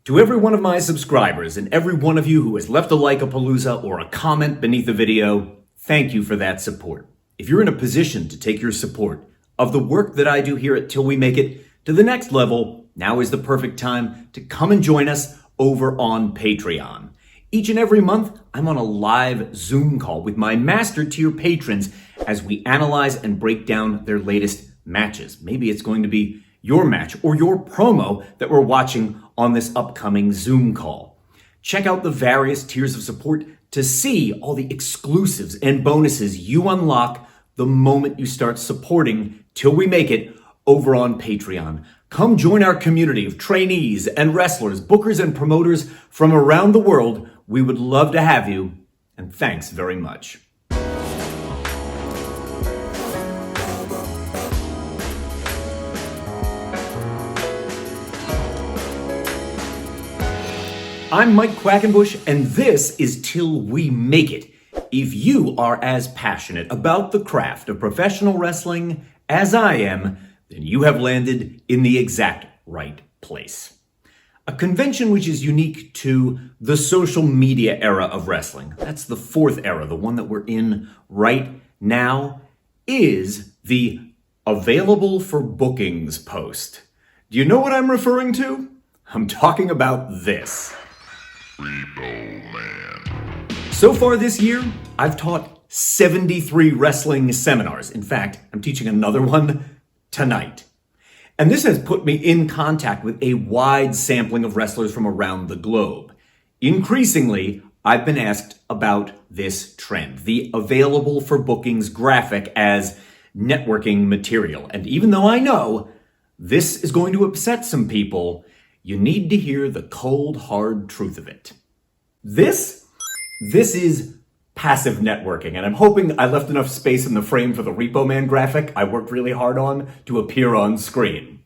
To every one of my subscribers and every one of you who has left a like-a-palooza or a comment beneath the video, thank you for that support. If you're in a position to take your support of the work that I do here at Till We Make It to the next level, now is the perfect time to come and join us over on Patreon. Each and every month, I'm on a live Zoom call with my master tier patrons as we analyze and break down their latest matches. Maybe it's going to be your match or your promo that we're watching on this upcoming Zoom call. Check out the various tiers of support to see all the exclusives and bonuses you unlock the moment you start supporting Till We Make It over on Patreon. Come join our community of trainees and wrestlers, bookers and promoters from around the world. We would love to have you, and thanks very much. I'm Mike Quackenbush, and this is Till We Make It. If you are as passionate about the craft of professional wrestling as I am, then you have landed in the exact right place. A convention which is unique to the social media era of wrestling, that's the fourth era, the one that we're in right now, is the available for bookings post. Do you know what I'm referring to? I'm talking about this. So far this year, I've taught 73 wrestling seminars. In fact, I'm teaching another one tonight. And this has put me in contact with a wide sampling of wrestlers from around the globe. Increasingly, I've been asked about this trend, the available for bookings graphic as networking material. And even though I know this is going to upset some people, you need to hear the cold, hard truth of it. This is passive networking, and I'm hoping I left enough space in the frame for the Repo Man graphic I worked really hard on to appear on screen.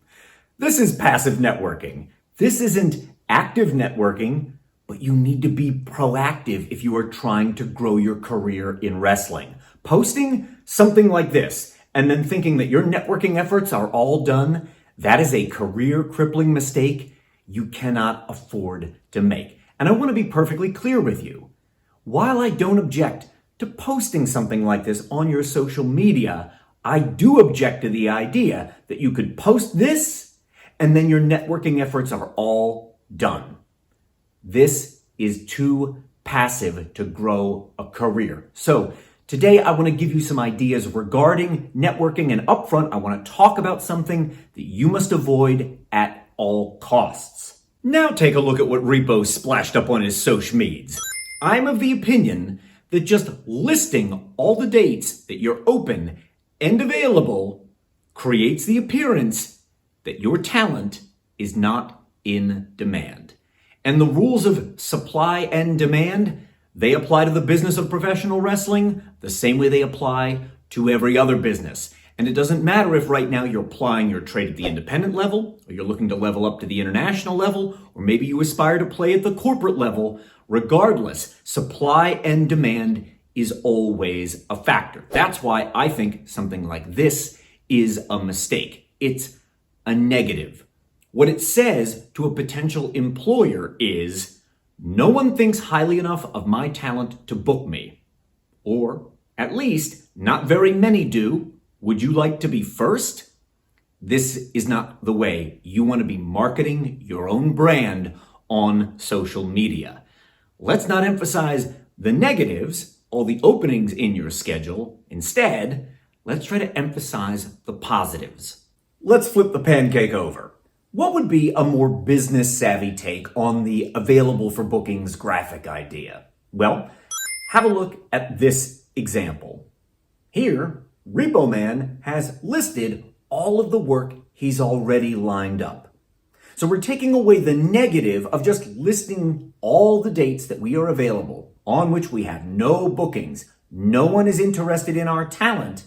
This is passive networking. This isn't active networking, but you need to be proactive if you are trying to grow your career in wrestling. Posting something like this and then thinking that your networking efforts are all done, that is a career-crippling mistake you cannot afford to make. And I want to be perfectly clear with you. While I don't object to posting something like this on your social media, I do object to the idea that you could post this and then your networking efforts are all done. This is too passive to grow a career. So today I want to give you some ideas regarding networking, and upfront I want to talk about something that you must avoid at all costs. Now take a look at what Repo splashed up on his social medias. I'm of the opinion that just listing all the dates that you're open and available creates the appearance that your talent is not in demand. And the rules of supply and demand, they apply to the business of professional wrestling the same way they apply to every other business. And it doesn't matter if right now you're applying your trade at the independent level, or you're looking to level up to the international level, or maybe you aspire to play at the corporate level. Regardless, supply and demand is always a factor. That's why I think something like this is a mistake. It's a negative. What it says to a potential employer is, no one thinks highly enough of my talent to book me. Or, at least, not very many do. Would you like to be first? This is not the way you want to be marketing your own brand on social media. Let's not emphasize the negatives, all the openings in your schedule. Instead, let's try to emphasize the positives. Let's flip the pancake over. What would be a more business-savvy take on the available for bookings graphic idea? Well, have a look at this example. Here, Repo Man has listed all of the work he's already lined up. So we're taking away the negative of just listing all the dates that we are available on which we have no bookings. No one is interested in our talent.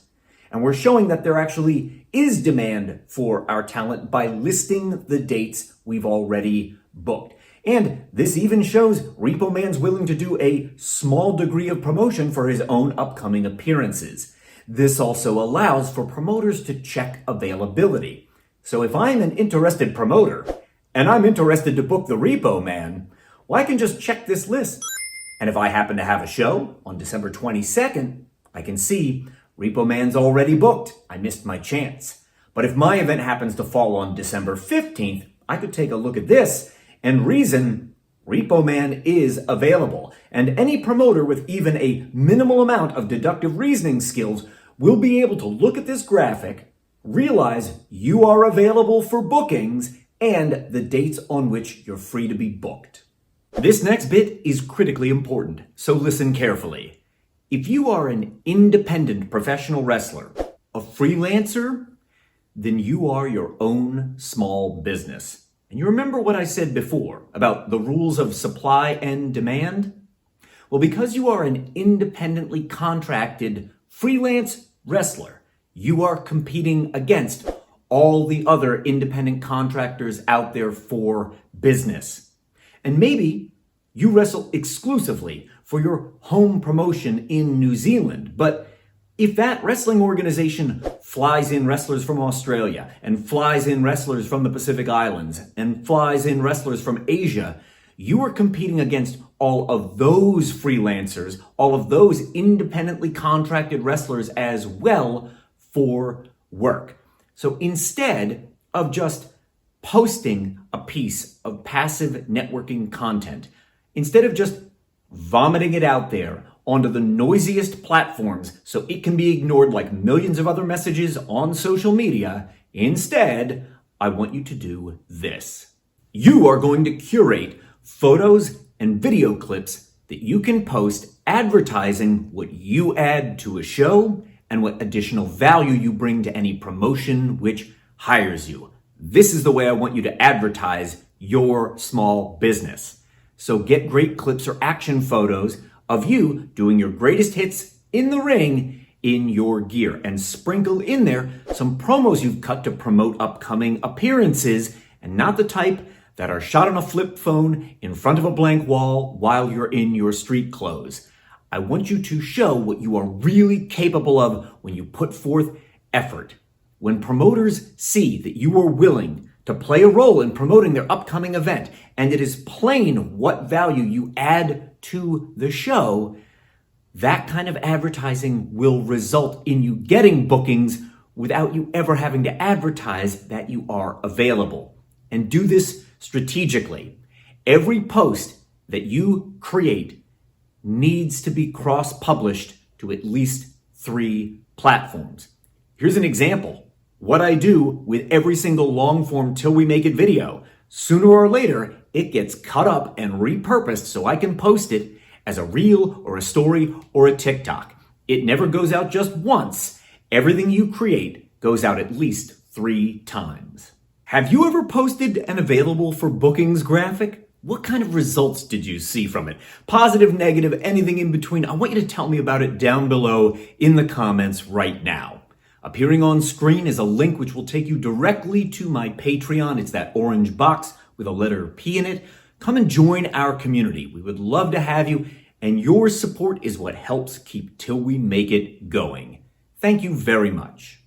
And we're showing that there actually is demand for our talent by listing the dates we've already booked. And this even shows Repo Man's willing to do a small degree of promotion for his own upcoming appearances. This also allows for promoters to check availability. So if I'm an interested promoter and I'm interested to book the Repo Man, well, I can just check this list. And if I happen to have a show on December 22nd, I can see Repo Man's already booked. I missed my chance. But if my event happens to fall on December 15th, I could take a look at this and reason Repo Man is available. And any promoter with even a minimal amount of deductive reasoning skills will be able to look at this graphic, realize you are available for bookings, and the dates on which you're free to be booked. This next bit is critically important, so listen carefully. If you are an independent professional wrestler, a freelancer, then you are your own small business. And you remember what I said before about the rules of supply and demand? Well, because you are an independently contracted freelance wrestler, you are competing against all the other independent contractors out there for business. And maybe you wrestle exclusively for your home promotion in New Zealand, but if that wrestling organization flies in wrestlers from Australia and flies in wrestlers from the Pacific Islands and flies in wrestlers from Asia, you are competing against all of those freelancers, all of those independently contracted wrestlers as well for work. So instead of just posting a piece of passive networking content, instead of just vomiting it out there onto the noisiest platforms so it can be ignored like millions of other messages on social media, instead, I want you to do this. You are going to curate photos and video clips that you can post advertising what you add to a show and what additional value you bring to any promotion which hires you. This is the way I want you to advertise your small business. So get great clips or action photos of you doing your greatest hits in the ring in your gear, and sprinkle in there some promos you've cut to promote upcoming appearances, and not the type that are shot on a flip phone in front of a blank wall while you're in your street clothes. I want you to show what you are really capable of when you put forth effort. When promoters see that you are willing to play a role in promoting their upcoming event, and it is plain what value you add to the show, that kind of advertising will result in you getting bookings without you ever having to advertise that you are available. And do this strategically. Every post that you create needs to be cross-published to at least 3 platforms. Here's an example. What I do with every single long-form Till We Make It video. Sooner or later, it gets cut up and repurposed so I can post it as a reel or a story or a TikTok. It never goes out just once. Everything you create goes out at least 3 times. Have you ever posted an available for bookings graphic? What kind of results did you see from it? Positive, negative, anything in between? I want you to tell me about it down below in the comments right now. Appearing on screen is a link which will take you directly to my Patreon. It's that orange box with a letter P in it. Come and join our community. We would love to have you, and your support is what helps keep Till We Make It going. Thank you very much.